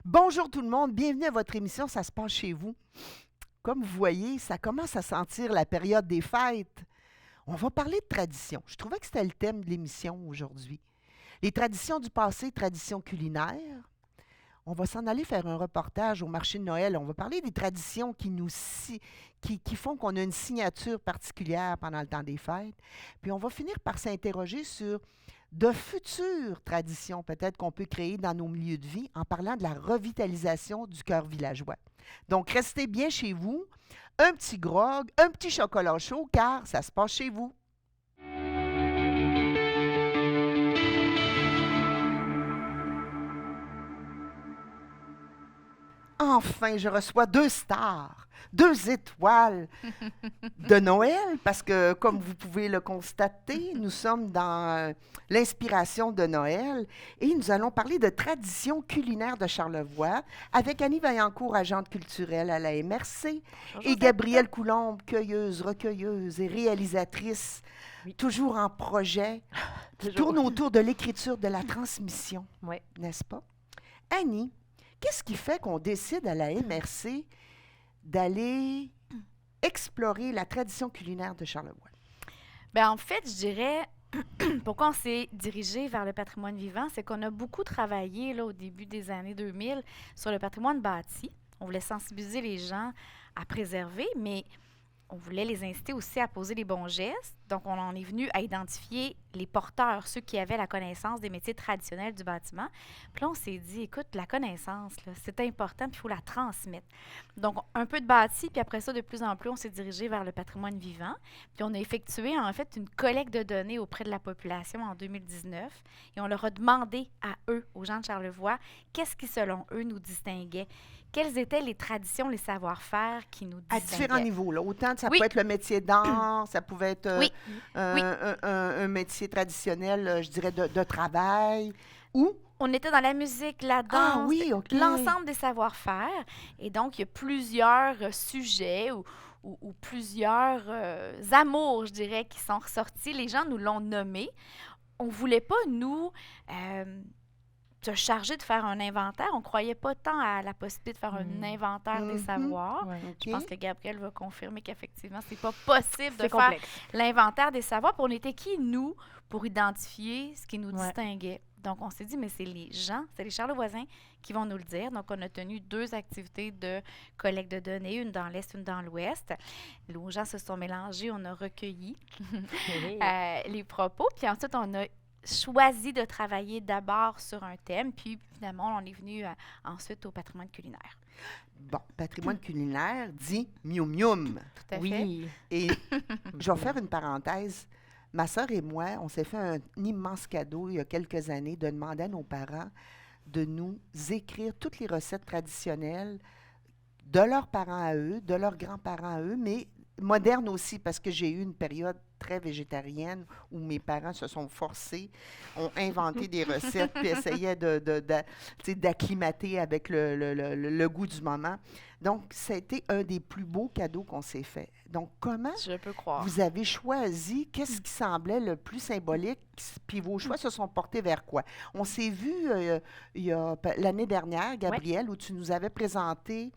Bonjour tout le monde, bienvenue à votre émission Ça se passe chez vous. Comme vous voyez, ça commence à sentir la période des fêtes. On va parler de tradition. Je trouvais que c'était le thème de l'émission aujourd'hui. Les traditions du passé, traditions culinaires. On va s'en aller faire un reportage au marché de Noël. On va parler des traditions qui font qu'on a une signature particulière pendant le temps des fêtes. Puis on va finir par s'interroger sur de futures traditions peut-être qu'on peut créer dans nos milieux de vie en parlant de la revitalisation du cœur villageois. Donc, restez bien chez vous, un petit grog, un petit chocolat chaud, car ça se passe chez vous. Enfin, je reçois deux stars, deux étoiles de Noël, parce que, comme vous pouvez le constater, nous sommes dans l'inspiration de Noël et nous allons parler de traditions culinaires de Charlevoix avec Annie Vaillancourt, agente culturelle à la MRC, Bonjour, et Stéphane. Gabrielle Coulombe, cueilleuse, recueilleuse et réalisatrice, Oui. toujours en projet, qui Toujours. tourne autour de l'écriture de la transmission, Oui. n'est-ce pas? Annie, qu'est-ce qui fait qu'on décide à la MRC d'aller explorer la tradition culinaire de Charlevoix? Ben, en fait, je dirais, pourquoi on s'est dirigé vers le patrimoine vivant, c'est qu'on a beaucoup travaillé là, au début des années 2000 sur le patrimoine bâti. On voulait sensibiliser les gens à préserver, mais on voulait les inciter aussi à poser les bons gestes. Donc, on en est venu à identifier les porteurs, ceux qui avaient la connaissance des métiers traditionnels du bâtiment. Puis là, on s'est dit, écoute, la connaissance, là, c'est important, puis il faut la transmettre. Donc, un peu de bâti, puis après ça, de plus en plus, on s'est dirigé vers le patrimoine vivant. Puis on a effectué, en fait, une collecte de données auprès de la population en 2019. Et on leur a demandé à eux, aux gens de Charlevoix, qu'est-ce qui, selon eux, nous distinguait. Quelles étaient les traditions, les savoir-faire qui nous À distinguaient? différents niveaux, là. Autant ça Oui. peut être le métier d'art, ça pouvait être Oui, oui. un métier traditionnel, je dirais, de travail, ou... On était dans la musique, la Ah danse, oui, OK. l'ensemble des savoir-faire. Et donc, il y a plusieurs sujets ou plusieurs amours, je dirais, qui sont ressortis. Les gens nous l'ont nommé. On ne voulait pas, nous, se charger de faire un inventaire. On ne croyait pas tant à la possibilité de faire un inventaire des Mhm. savoirs. Ouais. OK. Je pense que Gabrielle va confirmer qu'effectivement, c'est pas possible de C'est faire complexe. l'inventaire des savoirs. Puis on était qui, nous, pour identifier ce qui nous Ouais. distinguait? Donc, on s'est dit, mais c'est les gens, c'est les Charlevoisiens qui vont nous le dire. Donc, on a tenu 2 activités de collecte de données, une dans l'Est, une dans l'Ouest. Les gens se sont mélangés, on a recueilli les propos. Puis ensuite, on a choisi de travailler d'abord sur un thème, puis finalement, on est venu ensuite au patrimoine culinaire. Bon, patrimoine culinaire dit mium mium. Tout à fait. Oui. Et je vais faire une parenthèse. Ma sœur et moi, on s'est fait un immense cadeau il y a quelques années de demander à nos parents de nous écrire toutes les recettes traditionnelles de leurs parents à eux, de leurs grands-parents à eux, mais modernes aussi, parce que j'ai eu une période très végétarienne où mes parents se sont forcés, ont inventé des recettes, puis essayaient tu sais, d'acclimater avec le goût du moment. Donc, ça a été un des plus beaux cadeaux qu'on s'est fait. Donc, comment Je peux croire. vous avez choisi qu'est-ce qui semblait le plus symbolique, puis vos choix se sont portés vers quoi? On s'est vu il y a l'année dernière, Gabrielle, où tu nous avais présenté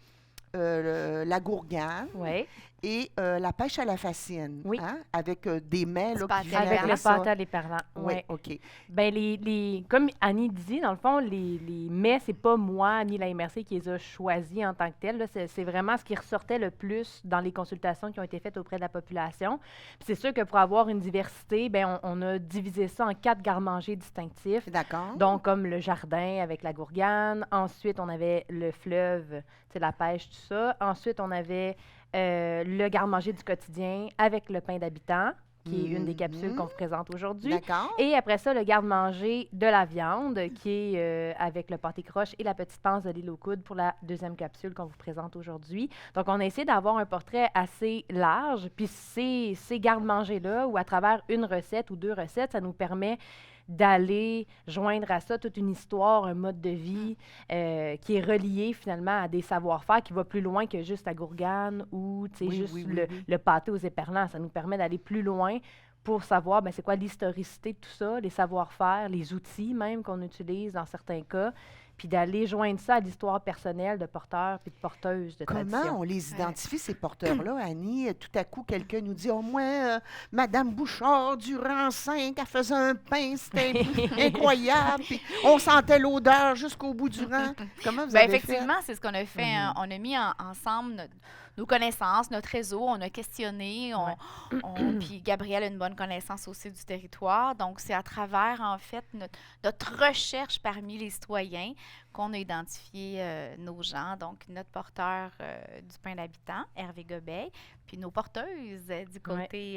la gourgane Oui. et la pêche à la fascine, Oui. hein, avec des mets Du là, pâté qui à viennent Avec avec le ça. pâté à l'éperlant. Oui, Ouais. OK. Ben, comme Annie dit, dans le fond, les mets, c'est pas moi ni la MRC qui les a choisis en tant que tels. Là. C'est vraiment ce qui ressortait le plus dans les consultations qui ont été faites auprès de la population. Puis c'est sûr que pour avoir une diversité, ben, on a divisé ça en 4 garde-manger distinctifs. D'accord. Donc, comme le jardin avec la gourgane. Ensuite, on avait le fleuve, c'est la pêche, tout ça. Ensuite, on avait le garde-manger du quotidien avec le pain d'habitant, qui est une des capsules qu'on vous présente aujourd'hui. D'accord. Et après ça, le garde-manger de la viande, qui est avec le pâté croche et la petite panse de l'île aux coudes pour la 2e capsule qu'on vous présente aujourd'hui. Donc, on a essayé d'avoir un portrait assez large. Puis ces garde-mangers-là, ou à travers une recette ou 2 recettes, ça nous permet d'aller joindre à ça toute une histoire, un mode de vie qui est relié finalement à des savoir-faire qui va plus loin que juste la gourgane ou Oui, juste oui, oui. le pâté aux éperlans. Ça nous permet d'aller plus loin pour savoir c'est quoi l'historicité de tout ça, les savoir-faire, les outils même qu'on utilise dans certains cas. puis d'aller joindre ça à l'histoire personnelle de porteurs puis de porteuses de Comment tradition. on les identifie, ces porteurs-là, Annie? Tout à coup, quelqu'un nous dit, « Oh, moi, Madame Bouchard, durant 5, elle faisait un pain, c'était incroyable, puis on sentait l'odeur jusqu'au bout du rang. » Comment vous Ben, avez fait? effectivement, c'est ce qu'on a fait. Hein. On a mis ensemble nos connaissances, notre réseau, on a questionné, puis Gabrielle a une bonne connaissance aussi du territoire. Donc, c'est à travers, en fait, notre recherche parmi les citoyens qu'on a identifié nos gens. Donc, notre porteur du pain d'habitant, Hervé Gobeil, puis nos porteuses du côté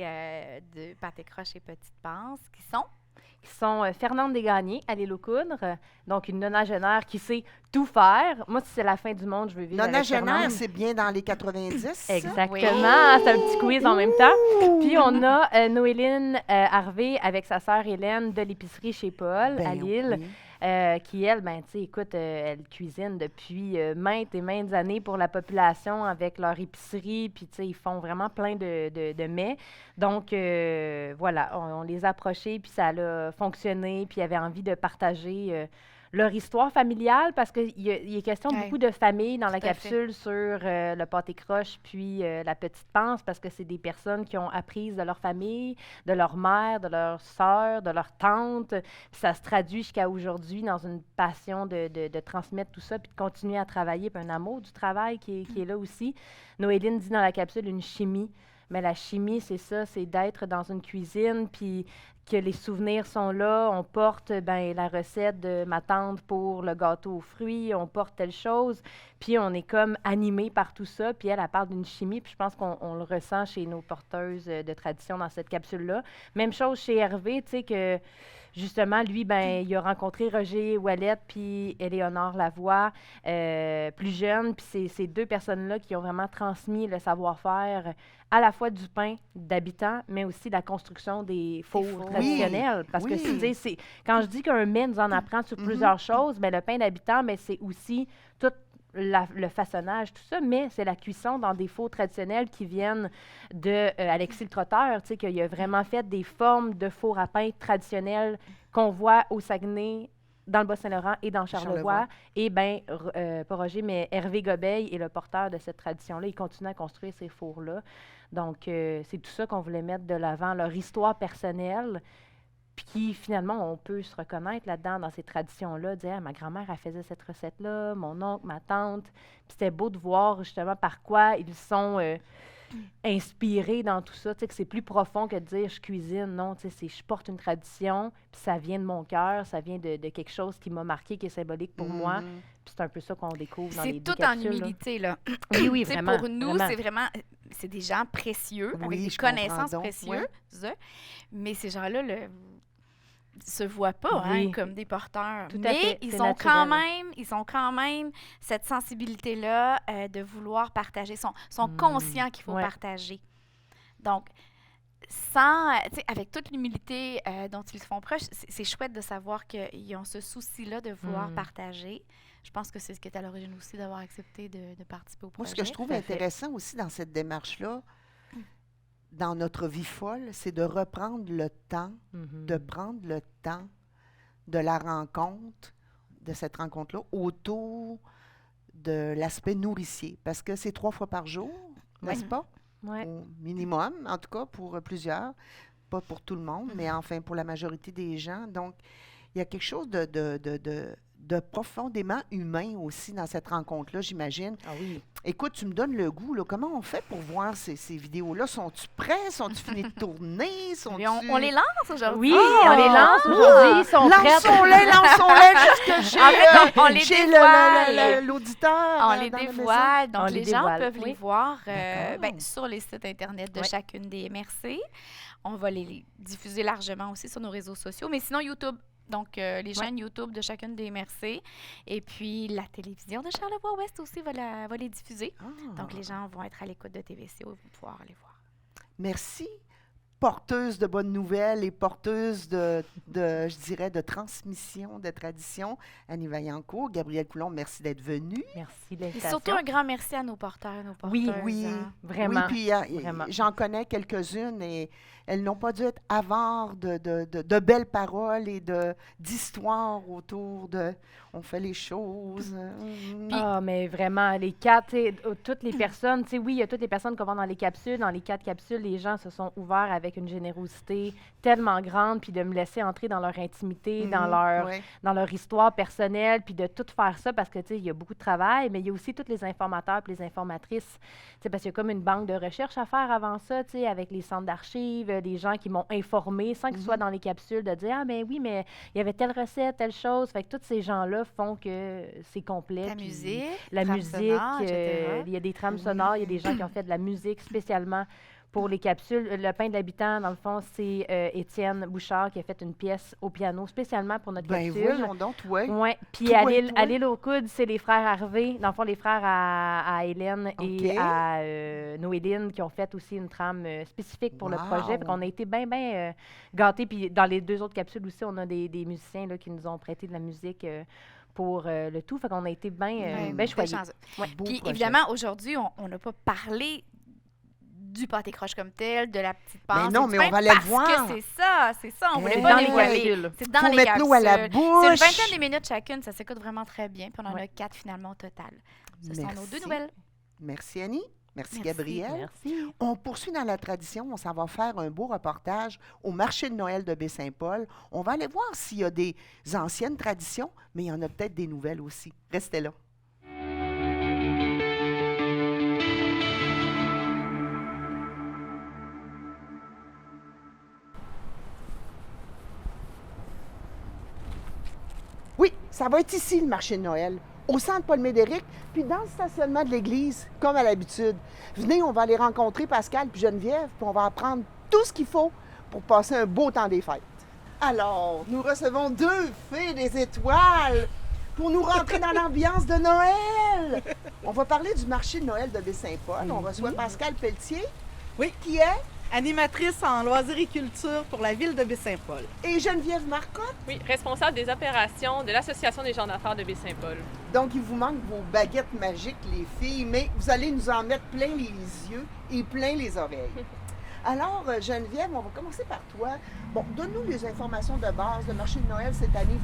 de Pâté Croche et Petite Panse, qui sont Fernande Desgagnés à l'île aux Coudres, donc une nonagénaire qui sait tout faire. Moi, si c'est la fin du monde, je veux vivre avec Nonagénaire, Fernande. c'est bien dans les 90. ça? Exactement, Oui. c'est un petit quiz en même temps. Puis on a Noéline Harvey avec sa sœur Hélène de l'épicerie chez Paul à Ben Lille. oui. Qui, elle, ben, tu sais, écoute, elle cuisine depuis maintes et maintes années pour la population avec leur épicerie, puis, tu sais, ils font vraiment plein de mets. Donc, voilà, on les a approchés, puis ça a fonctionné, puis ils avaient envie de partager leur histoire familiale, parce qu'il y a question Ouais. beaucoup de familles dans la Tout à fait. capsule sur le pâté croche, puis la petite panse, parce que c'est des personnes qui ont appris de leur famille, de leur mère, de leur sœur, de leur tante. Puis ça se traduit jusqu'à aujourd'hui dans une passion de transmettre tout ça, puis de continuer à travailler, puis un amour du travail qui est là aussi. Noéline dit dans la capsule une chimie. Mais la chimie, c'est ça, c'est d'être dans une cuisine, puis que les souvenirs sont là. On porte la recette de ma tante pour le gâteau aux fruits, on porte telle chose, puis on est comme animé par tout ça. Puis elle parle d'une chimie, puis je pense qu'on le ressent chez nos porteuses de tradition dans cette capsule-là. Même chose chez Hervé, tu sais, que justement, lui, il a rencontré Roger Ouellette puis Éléonore Lavoie, plus jeune, puis c'est ces deux personnes-là qui ont vraiment transmis le savoir-faire à la fois du pain d'habitants, mais aussi de la construction des fours fours. traditionnels. Parce Oui. que, tu sais, quand je dis qu'un mets nous en apprend sur plusieurs choses, le pain d'habitant, c'est aussi tout le façonnage, tout ça, mais c'est la cuisson dans des fours traditionnels qui viennent de Alexis le Trotteur, tu sais, qu'il a vraiment fait des formes de fours à pain traditionnels qu'on voit au Saguenay, dans le Bas-Saint-Laurent et dans Charlevoix. Et pas Roger, mais Hervé Gobeil est le porteur de cette tradition-là. Il continue à construire ces fours-là. Donc, c'est tout ça qu'on voulait mettre de l'avant, leur histoire personnelle, puis qui, finalement, on peut se reconnaître là-dedans, dans ces traditions-là, dire ah, « ma grand-mère, elle faisait cette recette-là, mon oncle, ma tante ». Puis c'était beau de voir, justement, par quoi ils sont inspirés dans tout ça, tu sais, que c'est plus profond que de dire « je cuisine ». Non, tu sais, je porte une tradition, puis ça vient de mon cœur, ça vient de quelque chose qui m'a marqué, qui est symbolique pour moi. Puis c'est un peu ça qu'on découvre dans les C'est deux tout en capsules, là. humilité, là. Oui, oui, Tu sais, vraiment. pour nous, vraiment. c'est des gens précieux, Oui, avec des je comprends connaissances donc, précieuses. Mais ces gens-là se voient pas Oui. comme des porteurs. Tout à Mais fait, ils c'est ont naturel. ils ont quand même cette sensibilité-là de vouloir partager. Sont conscients qu'il faut Ouais. partager. Donc, avec toute l'humilité dont ils se font proches, c'est chouette de savoir qu'ils ont ce souci-là de vouloir partager. Je pense que c'est ce qui est à l'origine aussi d'avoir accepté de participer au projet. Moi, ce que je trouve Tout à fait. intéressant aussi dans cette démarche-là, dans notre vie folle, c'est de reprendre le temps, de prendre le temps de la rencontre, de cette rencontre-là, autour de l'aspect nourricier. Parce que c'est 3 fois par jour, n'est-ce pas? Ouais. Au minimum, en tout cas pour plusieurs. Pas pour tout le monde, mais enfin pour la majorité des gens. Donc, il y a quelque chose de profondément humain aussi dans cette rencontre-là, j'imagine. Ah oui. Écoute, tu me donnes le goût, là. Comment on fait pour voir ces vidéos-là? Sont-tu prêts? Sont-tu finis de tourner? Mais on les lance aujourd'hui. Oui, Ah! on les lance aujourd'hui, ils sont prêts. Lançons-les jusque chez, En fait, on les chez dévoile. l'auditeur. On dans les la maison. dévoile, donc On les les gens dévoile, peuvent oui. les voir D'accord. sur les sites Internet de Oui. chacune des MRC. On va les diffuser largement aussi sur nos réseaux sociaux, mais sinon YouTube. Donc, les chaînes YouTube de chacune des MRC. Et puis, la télévision de Charlevoix-Ouest aussi va les diffuser. Ah. Donc, les gens vont être à l'écoute de TVC, vont pouvoir les voir. Merci porteuse de bonnes nouvelles et porteuse je dirais, de transmission de tradition. Annie Vaillancourt, Gabrielle Coulombe, merci d'être venue. Merci de Et l'invitation. surtout un grand merci à nos porteurs, nos Oui, porteuses. Oui, hein. Vraiment. Oui, puis vraiment. j'en connais quelques-unes et elles n'ont pas dû être avares de belles paroles et d'histoires autour de on fait les choses. Ah, mais vraiment, les quatre, tu sais, toutes les personnes, tu sais, oui, il y a toutes les personnes qui vont dans les capsules. Dans les 4 capsules, les gens se sont ouverts avec une générosité tellement grande, puis de me laisser entrer dans leur intimité, Ouais. dans leur histoire personnelle, puis de tout faire ça, parce que, tu sais, il y a beaucoup de travail, mais il y a aussi tous les informateurs et les informatrices, tu sais, parce qu'il y a comme une banque de recherche à faire avant ça, tu sais, avec les centres d'archives, les gens qui m'ont informé, sans qu'ils soient dans les capsules, de dire « Ah, mais oui, mais il y avait telle recette, telle chose ». Fait que tous ces gens-là font que c'est complet. La puis musique, la trame musique, sonore, etc. il y a des trames sonores, il y a des gens qui ont fait de la musique spécialement pour les capsules. Le pain de l'habitant, dans le fond, c'est Étienne Bouchard qui a fait une pièce au piano spécialement pour notre Ben capsule. voyons donc, ouais. Oui, puis Toi, à l'île toi. aux coudes, c'est les frères Harvey, dans le fond, les frères à Hélène OK. et à Noéline qui ont fait aussi une trame spécifique pour le projet. Wow. Fait qu'on a été bien gâtés. Puis dans les 2 autres capsules aussi, on a des musiciens là, qui nous ont prêté de la musique pour le tout. Fait qu'on a été bien Bien choyés. chanceux. Beau Puis projet. évidemment, aujourd'hui, on n'a pas parlé du pâté croche comme tel, de la petite panse. non, et du mais on pain, va aller parce voir. que c'est ça, on Eh voulait C'est pas dans les dévoiler. capsules. C'est dans Faut les mettre l'eau à la capsules. bouche. C'est une vingtaine de minutes chacune, ça s'écoute vraiment très bien. Puis on en a Ouais. 4 finalement au total. Ce sont nos 2 Merci. nouvelles. Merci Annie. Merci Merci. Gabrielle. Merci. On poursuit dans la tradition. On s'en va faire un beau reportage au marché de Noël de Baie-Saint-Paul. On va aller voir s'il y a des anciennes traditions, mais il y en a peut-être des nouvelles aussi. Restez là. Oui, ça va être ici le marché de Noël, au centre Paul-Médéric, puis dans le stationnement de l'église, comme à l'habitude. Venez, on va aller rencontrer Pascal puis Geneviève, puis on va apprendre tout ce qu'il faut pour passer un beau temps des fêtes. Alors, nous recevons 2 fées des étoiles pour nous rentrer dans l'ambiance de Noël. On va parler du marché de Noël de Baie-Saint-Paul. On reçoit Pascal Pelletier, Oui. qui est, Animatrice en loisirs-et-culture pour la ville de Baie-Saint-Paul. et Geneviève Marcotte. Oui, responsable des opérations de l'Association des gens d'affaires de Baie-Saint-Paul. Donc, il vous manque vos baguettes magiques, les filles, mais vous allez nous en mettre plein les yeux et plein les oreilles. Alors, Geneviève, on va commencer par toi. Bon, donne-nous les informations de base. Le marché de Noël, cette année,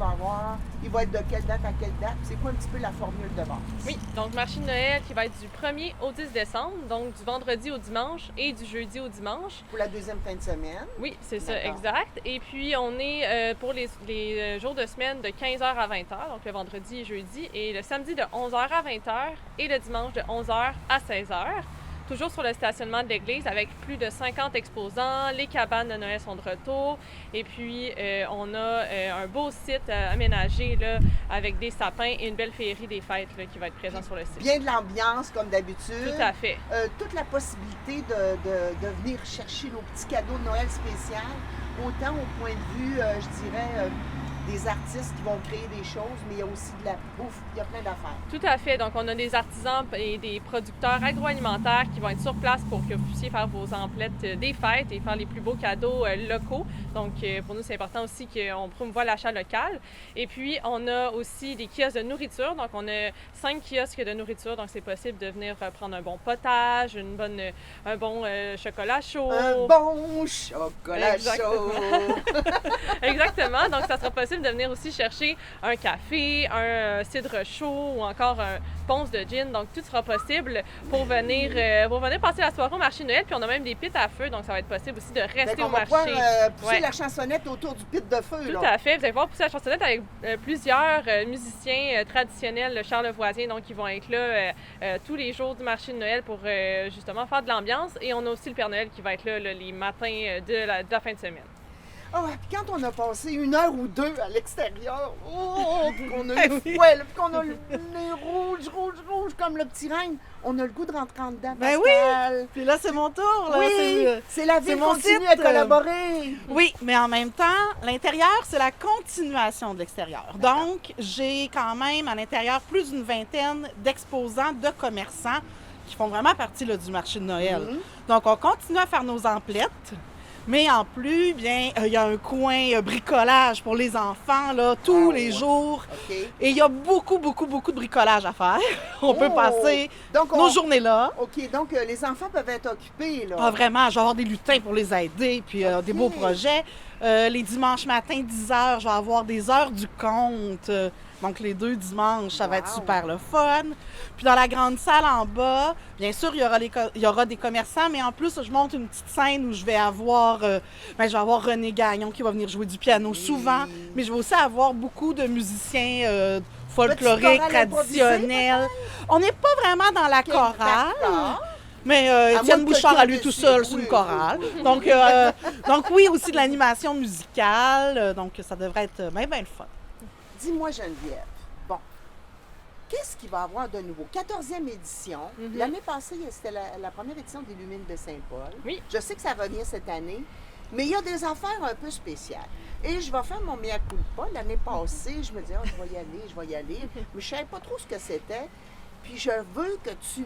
il va être de quelle date à quelle date? C'est quoi un petit peu la formule de base? Oui, donc marché de Noël qui va être du 1er au 10 décembre, donc du vendredi au dimanche et du jeudi au dimanche. Pour la deuxième fin de semaine. Oui, c'est ça, D'accord. exact. Et puis, on est pour les jours de semaine de 15h à 20h, donc le vendredi et jeudi, et le samedi de 11h à 20h et le dimanche de 11h à 16h. Toujours sur le stationnement de l'église avec plus de 50 exposants. Les cabanes de Noël sont de retour. Et puis, on a un beau site aménagé là, avec des sapins et une belle féerie des fêtes là, qui va être présent sur le site. Bien de l'ambiance, comme d'habitude. Tout à fait. Toute la possibilité de venir chercher nos petits cadeaux de Noël spécial, autant au point de vue, je dirais, des artistes qui vont créer des choses, mais il y a aussi de la bouffe, il y a plein d'affaires. Tout à fait. Donc, on a des artisans et des producteurs agroalimentaires qui vont être sur place pour que vous puissiez faire vos emplettes des fêtes et faire les plus beaux cadeaux locaux. Donc, pour nous, c'est important aussi qu'on promouvoie l'achat local. Et puis, on a aussi des kiosques de nourriture. Donc, on a 5 kiosques de nourriture. Donc, c'est possible de venir prendre un bon potage, un bon chocolat chaud. Un bon chocolat Exactement. chaud! Exactement. Donc, ça sera possible de venir aussi chercher un café, un cidre chaud ou encore un ponce de gin. Donc, tout sera possible pour venir passer la soirée au marché de Noël. Puis, on a même des pits à feu. Donc, ça va être possible aussi de rester On au va marché. pouvoir pousser Ouais. la chansonnette autour du pit de feu. Tout là. à fait. Vous allez pouvoir pousser la chansonnette avec plusieurs musiciens traditionnels charlevoisiens. Donc, ils vont être là tous les jours du marché de Noël pour justement faire de l'ambiance. Et on a aussi le Père Noël qui va être là, les matins de la fin de semaine. Ah, puis quand on a passé 1 heure ou 2 à l'extérieur, puis qu'on a eu Oui. fouet, là, puis qu'on a le nez rouge comme le petit renne, on a le goût de rentrer en dedans, Ben Pascal. Puis là, c'est mon tour. Là. Oui, c'est la c'est ville mon continue site, à collaborer. Oui, mais en même temps, l'intérieur, c'est la continuation de l'extérieur. Donc, j'ai quand même à l'intérieur plus d'une vingtaine d'exposants, de commerçants qui font vraiment partie là, du marché de Noël. Mhm. Donc, on continue à faire nos emplettes. Mais en plus, bien, il y a un coin bricolage pour les enfants, là, tous les jours. OK. Et il y a beaucoup, beaucoup, beaucoup de bricolage à faire. On peut passer Donc, nos journées là. OK, donc les enfants peuvent être occupés, là. Ah, vraiment, je vais avoir des lutins pour les aider, puis des Ok. beaux projets. Les dimanches matins, 10 heures, je vais avoir des heures du compte. Donc, les 2 dimanches, ça va être Wow. super le fun. Puis dans la grande salle en bas, bien sûr, il y aura des commerçants, mais en plus, je monte une petite scène où je vais avoir René Gagnon qui va venir jouer du piano souvent, mais je vais aussi avoir beaucoup de musiciens folkloriques, chorale improvisée, traditionnels. On n'est pas vraiment dans la chorale. D'accord. Mais À Étienne moins que Bouchard, à lui quelqu'un tout seul, décide. c'est une Oui, chorale. oui, oui. Donc oui, aussi de l'animation musicale. Donc, ça devrait être bien le fun. Dis-moi, Geneviève, bon, qu'est-ce qu'il va y avoir de nouveau? 14e édition. Mhm. L'année passée, c'était la première édition des Lumines de Saint-Paul. Oui. Je sais que ça va venir cette année, mais il y a des affaires un peu spéciales. Et je vais faire mon mea culpa. L'année passée, je me disais, je vais y aller. Mais je ne savais pas trop ce que c'était. Puis je veux que tu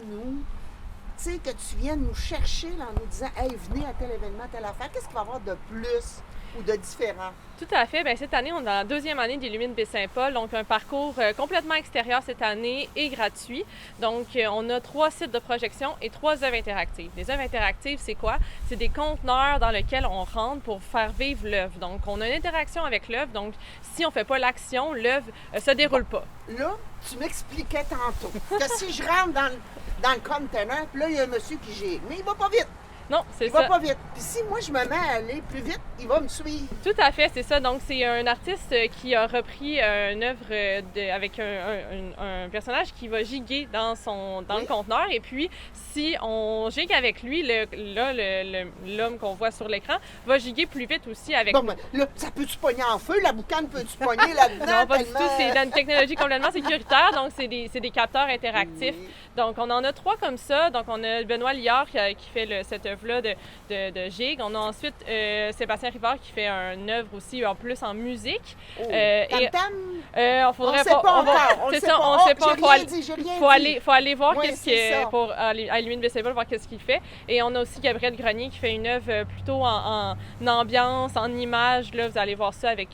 viennes nous chercher là, en nous disant, hey, venez à tel événement, telle affaire. Qu'est-ce qu'il va y avoir de plus ou de différent? Tout à fait. Bien, cette année, on est dans la 2e année des Lumines Baie-Saint-Paul, donc un parcours complètement extérieur cette année et gratuit. Donc, on a 3 sites de projection et 3 œuvres interactives. Les œuvres interactives, c'est quoi? C'est des conteneurs dans lesquels on rentre pour faire vivre l'œuvre. Donc, on a une interaction avec l'œuvre. Donc, si on ne fait pas l'action, l'œuvre ne se déroule pas. Là, tu m'expliquais tantôt que si je rentre dans le container, puis là, il y a un monsieur qui gère. Mais il va pas vite. Non, c'est Il ça. va pas vite. Puis si moi, je me mets à aller plus vite, il va me suivre. Tout à fait, c'est ça. Donc, c'est un artiste qui a repris une œuvre avec un personnage qui va giguer dans Oui. le conteneur. Et puis, si on gigue avec lui, l'homme qu'on voit sur l'écran va giguer plus vite aussi avec Bon, nous. ben, là, ça peut-tu pogner en feu? La boucane peut-tu pogner là-dedans? Non, pas du tout. tellement- C'est une technologie complètement sécuritaire. Donc, c'est des capteurs interactifs. Oui. Donc, on en a 3 comme ça. Donc, on a Benoît Liard qui fait cette œuvre-là de gigue. On a ensuite Sébastien Rivard qui fait une œuvre aussi en plus en musique. Oh. et- Tam-tam? On On faudrait ne sait pas on va- encore. On c'est le sait ça, pas. on Oh, sait pas. j'ai rien dit, Faut aller voir Oui, qu'est-ce c'est ça. pour aller à Lumine Baie-Saint-Paul, voir qu'est-ce qu'il fait. Et on a aussi Gabriel Grenier qui fait une œuvre plutôt en ambiance, en images. Là, vous allez voir ça avec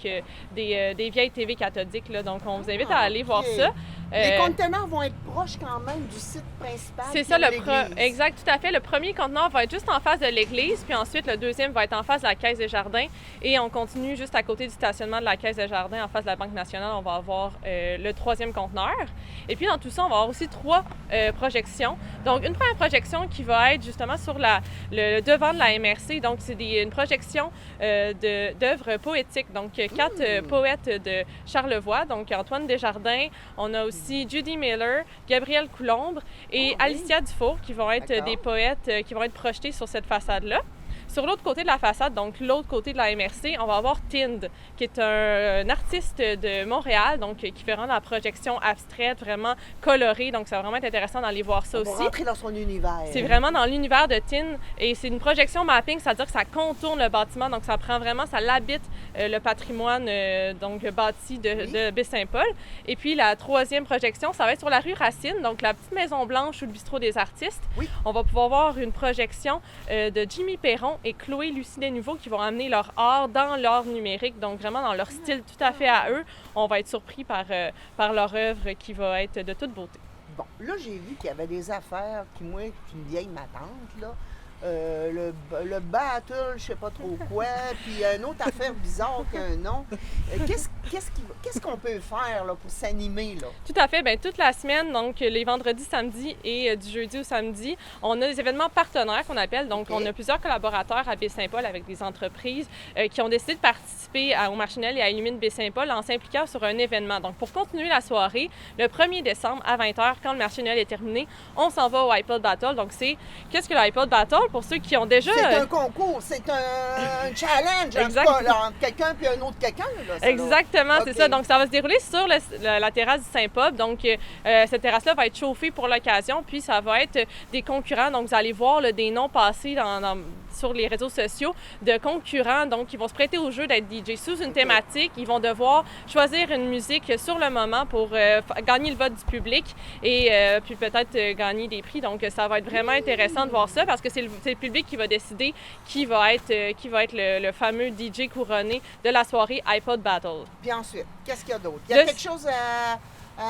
des vieilles TV cathodiques. Là. Donc, on vous invite à aller voir ok. ça. Les conteneurs vont être proches quand même du site principal. C'est qui ça, est l'église. exact, tout à fait. Le premier conteneur va être juste en face de l'église, puis ensuite le deuxième va être en face de la Caisse des Jardins. Et on continue juste à côté du stationnement de la Caisse des Jardins, en face de la Banque nationale, on va avoir le 3e conteneur. Et puis dans tout ça, on va avoir aussi 3 projections. Donc une première projection qui va être justement sur le devant de la MRC. Donc c'est une projection d'œuvres poétiques. Donc 4 poètes de Charlevoix. Donc Antoine Desjardins, on a aussi Judy Miller, Gabrielle Coulombre et Oh, oui. Alicia Dufault qui vont être D'accord. des poètes qui vont être projetés sur cette façade-là. Sur l'autre côté de la façade, donc l'autre côté de la MRC, on va avoir Tind, qui est un artiste de Montréal, donc qui fait vraiment la projection abstraite, vraiment colorée. Donc, ça va vraiment être intéressant d'aller voir ça On va aussi. rentrer dans son univers. C'est vraiment dans l'univers de Tind et c'est une projection mapping, c'est-à-dire que ça contourne le bâtiment, donc ça prend vraiment, ça l'habite le patrimoine donc bâti de Baie-Saint-Paul. Et puis la 3e projection, ça va être sur la rue Racine, donc la petite Maison Blanche ou le bistrot des artistes. Oui. On va pouvoir voir une projection de Jimmy Perron et Chloé Lucie Desnouveaux qui vont amener leur art dans l'art numérique, donc vraiment dans leur style tout à fait à eux. On va être surpris par leur œuvre qui va être de toute beauté. Bon, là, j'ai vu qu'il y avait des affaires qui, moi, c'est une vieille matante, là. Le battle, je sais pas trop quoi, puis une autre affaire bizarre qui a un nom. Qu'est-ce qu'on peut faire là, pour s'animer, là? Tout à fait. Bien, toute la semaine, donc les vendredis, samedis et du jeudi au samedi, on a des événements partenaires qu'on appelle. Donc, OK. on a plusieurs collaborateurs à Baie-Saint-Paul avec des entreprises qui ont décidé de participer au Marchinelle et à Illumine Baie-Saint-Paul en s'impliquant sur un événement. Donc, pour continuer la soirée, le 1er décembre à 20h, quand le Marchinelle est terminé, on s'en va au iPod Battle. Donc, qu'est-ce que le iPod Battle? Pour ceux qui ont déjà... C'est un concours, c'est un challenge, en tout Exact. cas, là, entre quelqu'un et un autre quelqu'un, là. ça, là. Exactement, c'est OK. ça. Donc, ça va se dérouler sur la terrasse du Saint-Pub. Donc, cette terrasse-là va être chauffée pour l'occasion, puis ça va être des concurrents. Donc, vous allez voir là, des noms passés sur les réseaux sociaux de concurrents. Donc, ils vont se prêter au jeu d'être DJ sous une thématique. Ils vont devoir choisir une musique sur le moment pour gagner le vote du public et puis peut-être gagner des prix. Donc, ça va être vraiment intéressant de voir ça parce que c'est c'est le public qui va décider qui va être le fameux DJ couronné de la soirée iPod Battle. Puis ensuite, qu'est-ce qu'il y a d'autre? Il y a Le- quelque chose à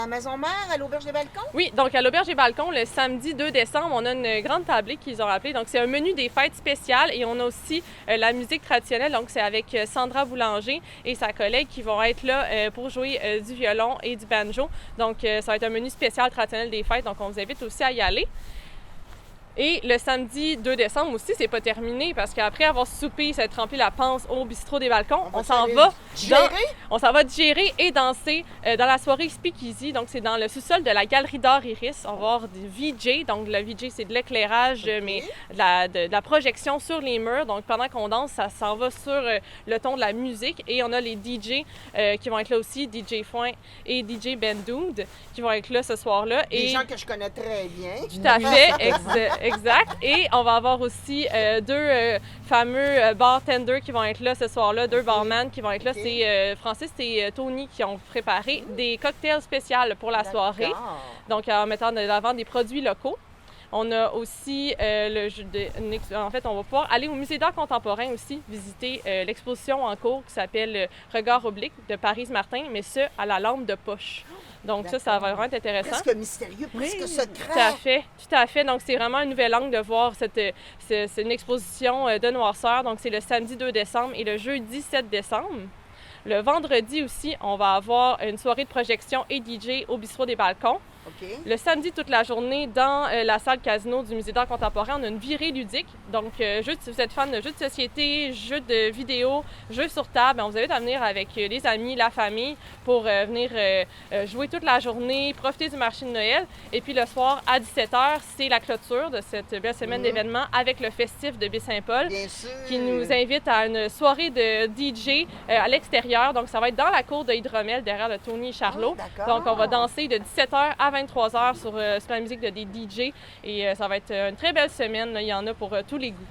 Maison-Mère, à l'Auberge des Balcons? Oui, donc à l'Auberge des Balcons, le samedi 2 décembre, on a une grande tablée qu'ils ont appelée. Donc c'est un menu des fêtes spéciales et on a aussi la musique traditionnelle. Donc c'est avec Sandra Boulanger et sa collègue qui vont être là pour jouer du violon et du banjo. Donc ça va être un menu spécial traditionnel des fêtes. Donc on vous invite aussi à y aller. Et le samedi 2 décembre aussi, c'est pas terminé parce qu'après avoir soupé, s'être rempli la panse au bistrot des balcons, on s'en va on s'en va digérer et danser dans la soirée Speakeasy. Donc c'est dans le sous-sol de la galerie d'art Iris. On va avoir des VJ. Donc le VJ, c'est de l'éclairage, mais de la projection sur les murs. Donc pendant qu'on danse, ça s'en va sur le ton de la musique. Et on a les DJ qui vont être là aussi, DJ Foin et DJ Ben Dude, qui vont être là ce soir-là. Des gens que je connais très bien. Tout à fait, exact. Et on va avoir aussi deux fameux bartenders qui vont être là ce soir-là, deux barman qui vont être là. Ok. C'est Francis et Tony qui ont préparé des cocktails spéciaux pour la soirée, donc en mettant de l'avant des produits locaux. On a aussi en fait, on va pouvoir aller au Musée d'art contemporain aussi, visiter l'exposition en cours qui s'appelle Regard oblique de Paris Martin, mais ce, à la lampe de poche. Donc ça va vraiment être intéressant. Presque mystérieux, presque secret. Tout à fait. Donc, c'est vraiment un nouvel angle de voir c'est une exposition de noirceur. Donc, c'est le samedi 2 décembre et le jeudi 7 décembre. Le vendredi aussi, on va avoir une soirée de projection et DJ au bistrot des balcons. OK. Le samedi, toute la journée, dans la salle casino du Musée d'art contemporain, on a une virée ludique. Donc, si vous êtes fan de jeux de société, jeux de vidéo, jeux sur table, on vous invite à venir avec les amis, la famille, pour venir jouer toute la journée, profiter du marché de Noël. Et puis le soir, à 17h, c'est la clôture de cette belle semaine d'événements avec le festif de Baie-Saint-Paul, Bien sûr. qui nous invite à une soirée de DJ à l'extérieur. Donc, ça va être dans la cour de Hydromel, derrière le Tony Charlot. D'accord. Donc, on va danser de 17h à 23h sur la musique de des DJ. Et ça va être une très belle semaine. Là. Il y en a pour tous les goûts.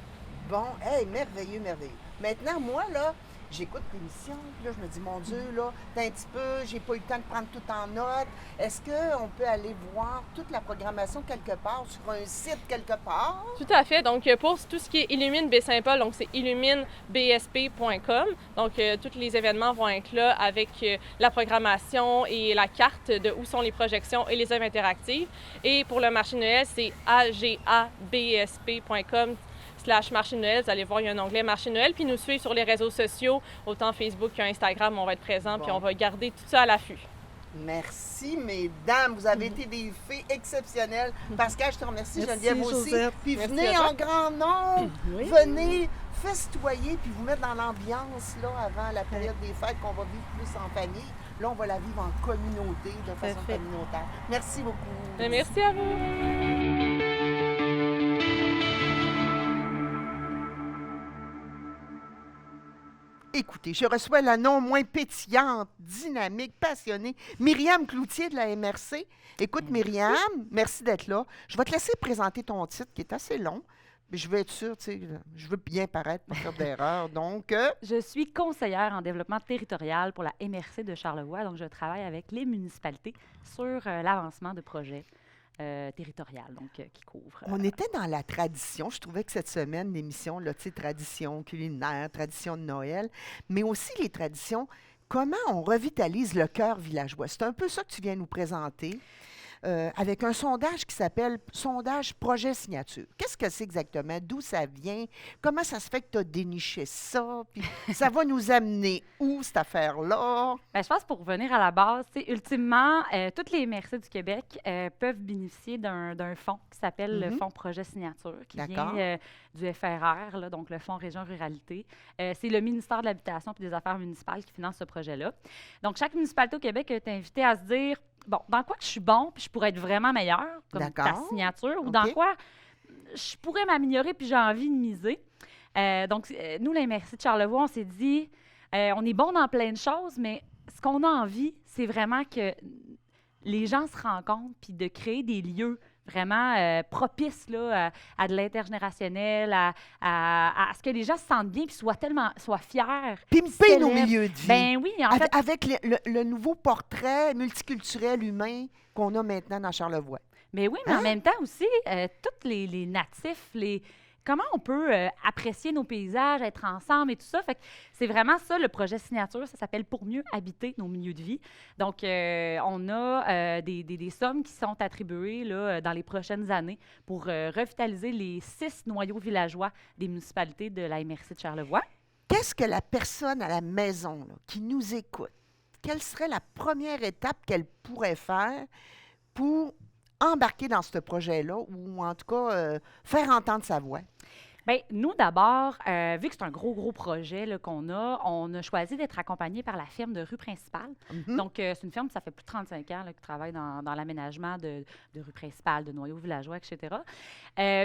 Bon, hey, merveilleux, merveilleux. Maintenant, moi, là, j'écoute l'émission, puis là, je me dis, mon Dieu, là, un petit peu, j'ai pas eu le temps de prendre tout en note. Est-ce qu'on peut aller voir toute la programmation quelque part, sur un site quelque part? Tout à fait. Donc, pour tout ce qui est Illumine Baie-Saint-Paul, donc c'est illuminebsp.com. Donc, tous les événements vont être là avec la programmation et la carte de où sont les projections et les œuvres interactives. Et pour le marché de Noël, c'est agabsp.com/marché de Noël. Vous allez voir, il y a un onglet marché de Noël. Puis nous suivre sur les réseaux sociaux, autant Facebook qu'Instagram, on va être présent. Puis on va garder tout ça à l'affût. Merci, mesdames. Vous avez été des fées exceptionnelles. Pascal, je te remercie. Merci, Geneviève aussi. Josette. Puis Merci venez à toi. en grand nombre. Oui. Venez festoyer puis vous mettre dans l'ambiance là, avant la période des fêtes qu'on va vivre plus en famille. Là, on va la vivre en communauté, de façon fait. communautaire. Merci beaucoup. Merci à vous. Écoutez, je reçois la non moins pétillante, dynamique, passionnée, Myriam Cloutier de la MRC. Écoute, Myriam, merci d'être là. Je vais te laisser présenter ton titre qui est assez long. Mais je veux être sûre, tu sais, je veux bien paraître, pas faire d'erreur. Donc, Je suis conseillère en développement territorial pour la MRC de Charlevoix. Donc, je travaille avec les municipalités sur l'avancement de projets territoriaux, donc qui couvrent. on était dans la tradition. Je trouvais que cette semaine, l'émission, là, tu sais, tradition culinaire, tradition de Noël, mais aussi les traditions, comment on revitalise le cœur villageois. C'est un peu ça que tu viens nous présenter. Avec un sondage qui s'appelle Sondage Projet Signature. Qu'est-ce que c'est exactement? D'où ça vient? Comment ça se fait que tu as déniché ça? Puis ça va nous amener où, cette affaire-là? Ben, je pense pour revenir à la base, tu sais, ultimement, toutes les MRC du Québec peuvent bénéficier d'un fonds qui s'appelle le Fonds Projet Signature, qui D'accord. vient du FRR, là, donc le Fonds Région Ruralité. C'est le ministère de l'Habitation et des Affaires municipales qui finance ce projet-là. Donc, chaque municipalité au Québec est invitée à se dire, bon, dans quoi que je suis bon, puis je pourrais être vraiment meilleur, comme ta D'accord. signature, ou OK. dans quoi je pourrais m'améliorer, puis j'ai envie de miser. Donc, nous, la MRC de Charlevoix, on s'est dit, on est bon dans plein de choses, mais ce qu'on a envie, c'est vraiment que les gens se rencontrent, puis de créer des lieux vraiment propices là, à de l'intergénérationnel, à ce que les gens se sentent bien, puis soient fiers. Pimper nos célèbre. milieux de vie. Ben oui, en fait, Avec le nouveau portrait multiculturel humain qu'on a maintenant dans Charlevoix. mais oui, mais Hein? en même temps aussi, tous les natifs, comment on peut apprécier nos paysages, être ensemble et tout ça. Fait que c'est vraiment ça, le projet signature. Ça s'appelle « Pour mieux habiter nos milieux de vie ». Donc, on a des sommes qui sont attribuées là, dans les prochaines années pour revitaliser les 6 noyaux villageois des municipalités de la MRC de Charlevoix. Qu'est-ce que la personne à la maison là, qui nous écoute, quelle serait la première étape qu'elle pourrait faire pour embarquer dans ce projet-là ou en tout cas faire entendre sa voix? Bien, nous, d'abord, vu que c'est un gros projet là, on a choisi d'être accompagné par la firme de rue principale. Mhm. Donc, c'est une firme, ça fait plus de 35 ans là, qui travaille dans l'aménagement de rue principale, de noyaux villageois, etc.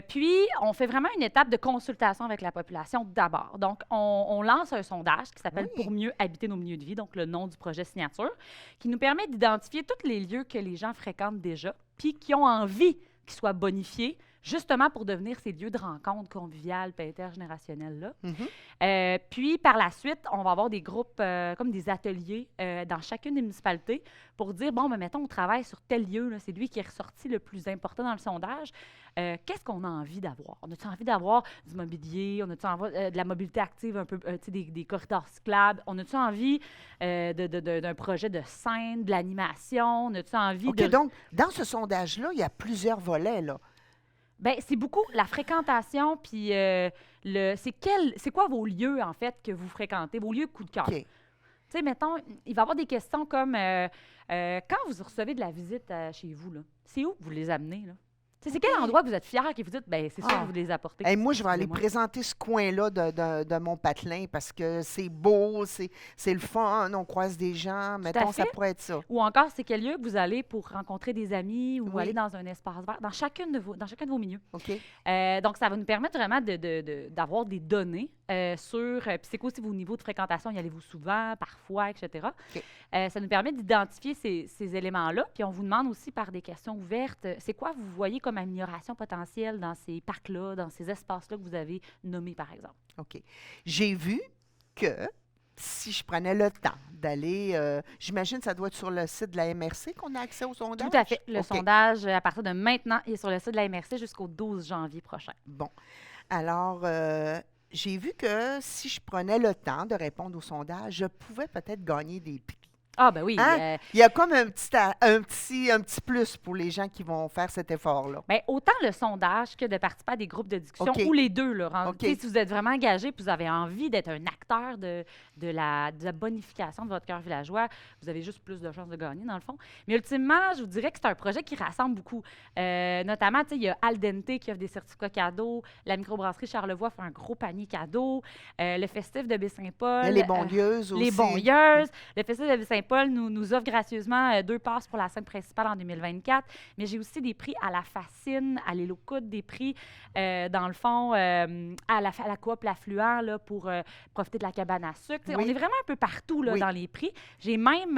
Puis, on fait vraiment une étape de consultation avec la population d'abord. Donc, on lance un sondage qui s'appelle Oui. « Pour mieux habiter nos milieux de vie », donc le nom du projet signature, qui nous permet d'identifier tous les lieux que les gens fréquentent déjà, puis qui ont envie qu'ils soient bonifiés, justement pour devenir ces lieux de rencontre conviviales et intergénérationnels-là. Mhm. Puis, par la suite, on va avoir des groupes, comme des ateliers dans chacune des municipalités pour dire, bon, ben, mettons, on travaille sur tel lieu, là, c'est lui qui est ressorti le plus important dans le sondage. Qu'est-ce qu'on a envie d'avoir? On a-tu envie d'avoir du mobilier? On a-tu envie de la mobilité active, un peu, tu sais, des corridors cyclables? On a-tu envie d'un projet de scène, de l'animation? On a-tu envie OK, de... donc, dans ce sondage-là, il y a plusieurs volets, là. Bien, c'est beaucoup la fréquentation, puis c'est quoi vos lieux, en fait, que vous fréquentez, vos lieux coup de cœur. OK. Tu sais, mettons, il va y avoir des questions comme quand vous recevez de la visite chez vous, là, c'est où que vous les amenez, là? Tu sais, c'est quel endroit que vous êtes fier et vous dites, bien, c'est sûr Ah. que vous les apportez. Hey, moi, je vais aller Excusez-moi. présenter ce coin-là de mon patelin parce que c'est beau, c'est le fun, on croise des gens. Mettons, ça fait. pourrait être ça. Ou encore, c'est quel lieu que vous allez pour rencontrer des amis ou Oui. aller dans un espace vert, dans chacun de vos milieux. OK? Donc, ça va nous permettre vraiment d'avoir des données sur... puis c'est quoi aussi vos niveaux de fréquentation? Y allez-vous souvent, parfois, etc. OK. Ça nous permet d'identifier ces éléments-là. Puis on vous demande aussi par des questions ouvertes, c'est quoi vous voyez comme amélioration potentielle dans ces parcs-là, dans ces espaces-là que vous avez nommés, par exemple? OK. J'ai vu que si je prenais le temps d'aller, j'imagine que ça doit être sur le site de la MRC qu'on a accès au sondage? Tout à fait. Le OK. sondage, à partir de maintenant, il est sur le site de la MRC jusqu'au 12 janvier prochain. Bon. Alors, j'ai vu que si je prenais le temps de répondre au sondage, je pouvais peut-être gagner des prix. Ah, ben oui. Hein? Il y a comme un petit plus pour les gens qui vont faire cet effort-là. Bien, autant le sondage que de participer à des groupes de discussion, OK. ou les deux. Là, OK. Tu sais, si vous êtes vraiment engagé et vous avez envie d'être un acteur de la bonification de votre cœur villageois, vous avez juste plus de chances de gagner, dans le fond. Mais ultimement, je vous dirais que c'est un projet qui rassemble beaucoup. Notamment, tu sais, il y a Al Dente qui offre des certificats cadeaux, la microbrasserie Charlevoix fait un gros panier cadeau, le festif de Baie-Saint-Paul. Il y a les bonlieuses aussi. Les bonlieuses. Le Festival de Baie-Saint-Paul nous offre gracieusement 2 passes pour la scène principale en 2024. Mais j'ai aussi des prix à la Fascine, à l'Île aux Coudes, des prix, dans le fond, à la coop L'Affluent là, pour profiter de la cabane à sucre. Tu sais, Oui. On est vraiment un peu partout là, Oui. dans les prix. J'ai même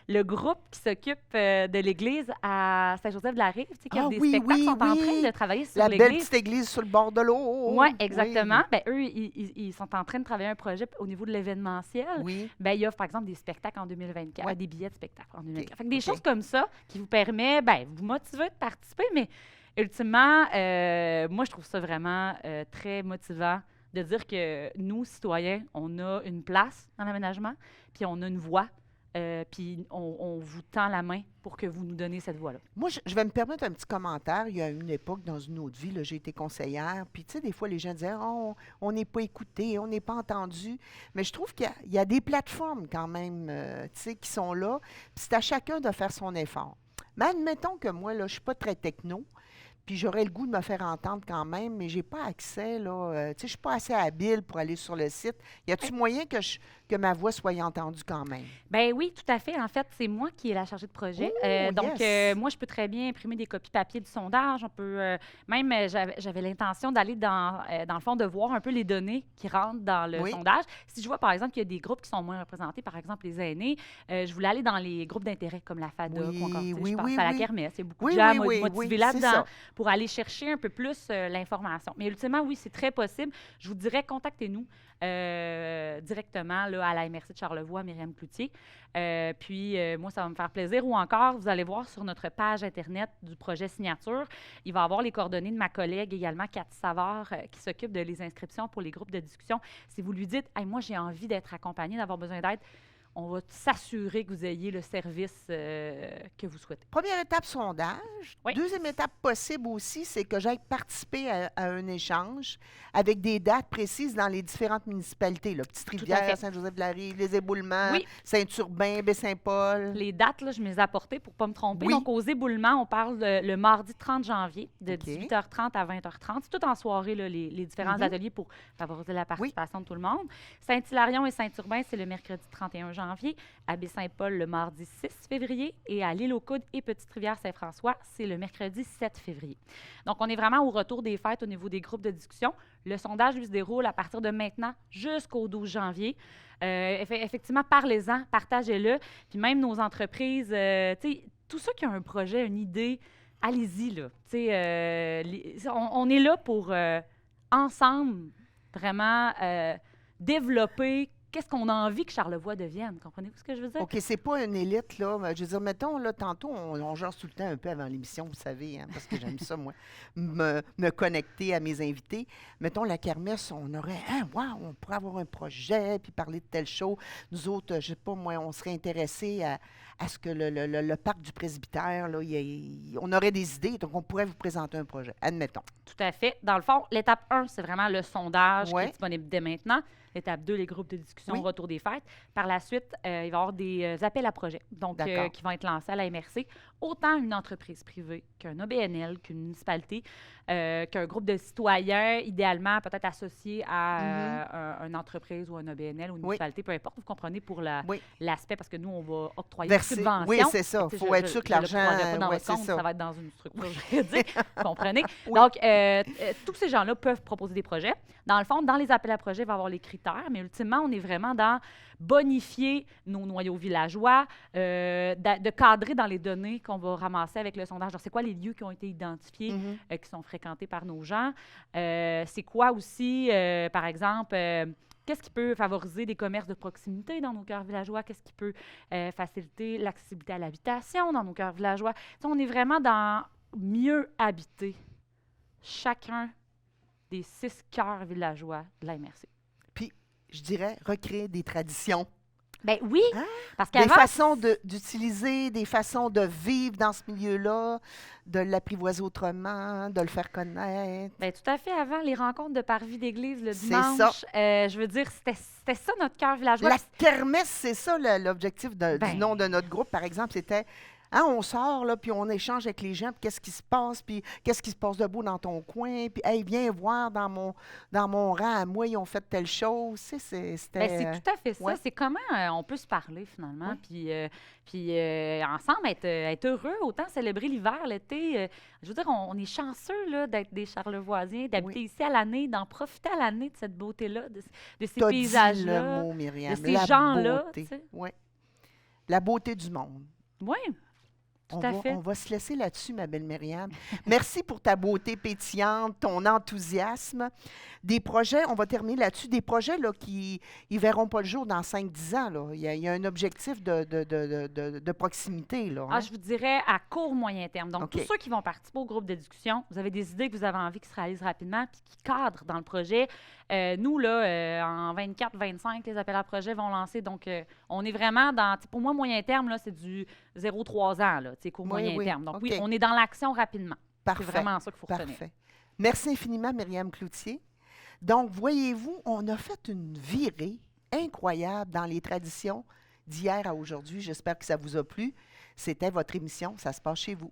le groupe qui s'occupe de l'église à Saint-Joseph-de-la-Rive, tu sais, qui Ah offre des oui, spectacles, oui, sont en oui. train de travailler sur La belle l'église. petite église sur le bord de l'eau. Oui, exactement. Ben, eux, ils sont en train de travailler un projet au niveau de l'événementiel. Oui. Ben, il offre, par exemple, des spectacles en 2024, Ouais. des billets de spectacle en 2024. Fait que des OK. choses comme ça qui vous permettent, ben, vous motiver de participer, mais ultimement, moi, je trouve ça vraiment très motivant de dire que nous, citoyens, on a une place dans l'aménagement, puis on a une voix, puis on vous tend la main pour que vous nous donniez cette voix-là. Moi, je vais me permettre un petit commentaire. Il y a une époque, dans une autre vie, là, j'ai été conseillère. Puis, tu sais, des fois, les gens disaient, oh, on n'est pas écouté, on n'est pas entendu. Mais je trouve qu'il y a des plateformes quand même, tu sais, qui sont là. Puis, c'est à chacun de faire son effort. Mais admettons que moi, là, je ne suis pas très techno. Puis j'aurais le goût de me faire entendre quand même, mais j'ai pas accès, là. Tu sais, je suis pas assez habile pour aller sur le site. Y a-t-il moyen que ma voix soit entendue quand même? Ben oui, tout à fait. En fait, c'est moi qui est la chargée de projet. Oh, Donc, yes. moi, je peux très bien imprimer des copies papier du sondage. On peut même, j'avais l'intention d'aller dans le fond, de voir un peu les données qui rentrent dans le Oui. sondage. Si je vois, par exemple, qu'il y a des groupes qui sont moins représentés, par exemple les aînés, je voulais aller dans les groupes d'intérêt comme la FADOC Oui, ou encore, tu sais, oui, je pense oui, à la oui. kermesse. Il y a beaucoup Oui, de gens oui, oui, motivés oui, là-dedans c'est ça. pour aller chercher un peu plus l'information. Mais ultimement, oui, c'est très possible. Je vous dirais, contactez-nous. directement là, à la MRC de Charlevoix, Myriam Cloutier. Puis, moi, ça va me faire plaisir. Ou encore, vous allez voir sur notre page Internet du projet Signature, il va y avoir les coordonnées de ma collègue également, Cathy Savard, qui s'occupe de les inscriptions pour les groupes de discussion. Si vous lui dites « Hey, moi, j'ai envie d'être accompagnée, d'avoir besoin d'aide », on va s'assurer que vous ayez le service que vous souhaitez. Première étape, sondage. Oui. Deuxième étape possible aussi, c'est que j'aille participer à un échange avec des dates précises dans les différentes municipalités. Là. Petite-Rivière, fait. Saint-Joseph-de-la-Rive, Les Éboulements, Oui. Saint-Urbain, Baie-Saint-Paul. Les dates, là, je me les ai apportées pour ne pas me tromper. Oui. Donc, aux éboulements, on parle le mardi 30 janvier, de OK. 18h30 à 20h30. C'est tout en soirée, là, les différents Mhm. ateliers pour favoriser la participation de tout le monde. Saint-Hilarion et Saint-Urbain, c'est le mercredi 31 janvier. À Baie-Saint-Paul, le mardi 6 février. Et à l'Île-aux-Coudes et Petite-Rivière-Saint-François, c'est le mercredi 7 février. Donc, on est vraiment au retour des fêtes au niveau des groupes de discussion. Le sondage, lui, se déroule à partir de maintenant jusqu'au 12 janvier. Effectivement, parlez-en, partagez-le. Puis même nos entreprises, tu sais, tous ceux qui ont un projet, une idée, allez-y, là. Tu sais, on est là pour, ensemble, vraiment développer qu'est-ce qu'on a envie que Charlevoix devienne. Comprenez-vous ce que je veux dire? OK, c'est pas une élite, là. Mais je veux dire, mettons, là, tantôt, on jase tout le temps un peu avant l'émission, vous savez, hein, parce que j'aime ça, moi, me connecter à mes invités. Mettons, la kermesse, on aurait, wow, on pourrait avoir un projet, puis parler de telle chose. Nous autres, je sais pas, moi, on serait intéressés à ce que le parc du presbytère, là, on aurait des idées, donc on pourrait vous présenter un projet. Admettons. Tout à fait. Dans le fond, l'étape 1, c'est vraiment le sondage qui Ouais. est disponible dès maintenant. L'étape 2, les groupes de discussion Oui. au retour des fêtes. Par la suite, il va y avoir des appels à projets donc, D'accord. qui vont être lancés à la MRC. Autant une entreprise privée qu'un OBNL, qu'une municipalité, qu'un groupe de citoyens, idéalement peut-être associé à une entreprise ou un OBNL ou une Oui. municipalité, peu importe, vous comprenez pour Oui. l'aspect, parce que nous, on va octroyer Verser. une subvention. Oui, c'est ça. Tu Il sais, faut être sûr que l'argent. Je ne le prendrai pas dans ouais, votre c'est compte, ça. ça va être dans une structure juridique, vous comprenez? Oui. Donc, tous ces gens-là peuvent proposer des projets. Dans le fond, dans les appels à projets, il va y avoir les critères, mais ultimement, on est vraiment dans bonifier nos noyaux villageois, de cadrer dans les données qu'on va ramasser avec le sondage. Alors, c'est quoi les lieux qui ont été identifiés, Mhm. qui sont fréquentés par nos gens? C'est quoi aussi, par exemple, qu'est-ce qui peut favoriser des commerces de proximité dans nos cœurs villageois? Qu'est-ce qui peut faciliter l'accessibilité à l'habitation dans nos cœurs villageois? Tu sais, on est vraiment dans mieux habiter chacun des 6 cœurs villageois de la MRC. Je dirais recréer des traditions. Ben oui, Hein? parce Des qu'avant, façons d'utiliser, des façons de vivre dans ce milieu-là, de l'apprivoiser autrement, de le faire connaître. ben, tout à fait, avant, les rencontres de parvis d'église le C'est dimanche, je veux dire, c'était ça notre cœur villageois. La kermesse, c'est ça l'objectif du Ben. nom de notre groupe, par exemple, c'était on sort, là, puis on échange avec les gens, puis qu'est-ce qui se passe, puis qu'est-ce qui se passe de beau dans ton coin, puis hey, viens voir dans mon rang à moi, ils ont fait telle chose. C'était. Ben, c'est tout à fait ça. ouais. C'est comment on peut se parler finalement, Oui. puis ensemble être heureux, autant célébrer l'hiver, l'été. Je veux dire, on est chanceux là, d'être des Charlevoisiens, d'habiter ici à l'année, d'en profiter à l'année de cette beauté-là, de ces T'as dit paysages-là. le mot, Myriam, de ces la gens-là, beauté. tu sais. Ouais. La beauté du monde. Oui, tout à fait. On va se laisser là-dessus, ma belle Myriam. Merci pour ta beauté pétillante, ton enthousiasme. Des projets, on va terminer là-dessus, des projets là, qui ne verront pas le jour dans 5-10 ans. Là. Il y a un objectif de proximité. Là, hein? Je vous dirais à court, moyen terme. Donc, OK. tous ceux qui vont participer au groupe de discussion, vous avez des idées que vous avez envie qui se réalisent rapidement puis qui cadrent dans le projet. Nous, là, en 24-25, les appels à projets vont lancer. Donc, on est vraiment dans... Pour moi, moyen terme, là, c'est du 0-3 ans, là, court, moyen terme. Donc, oui, OK. on est dans l'action rapidement. Parfait. C'est vraiment ça qu'il faut retenir. Parfait. Merci infiniment, Myriam Cloutier. Donc, voyez-vous, on a fait une virée incroyable dans les traditions d'hier à aujourd'hui. J'espère que ça vous a plu. C'était votre émission. Ça se passe chez vous.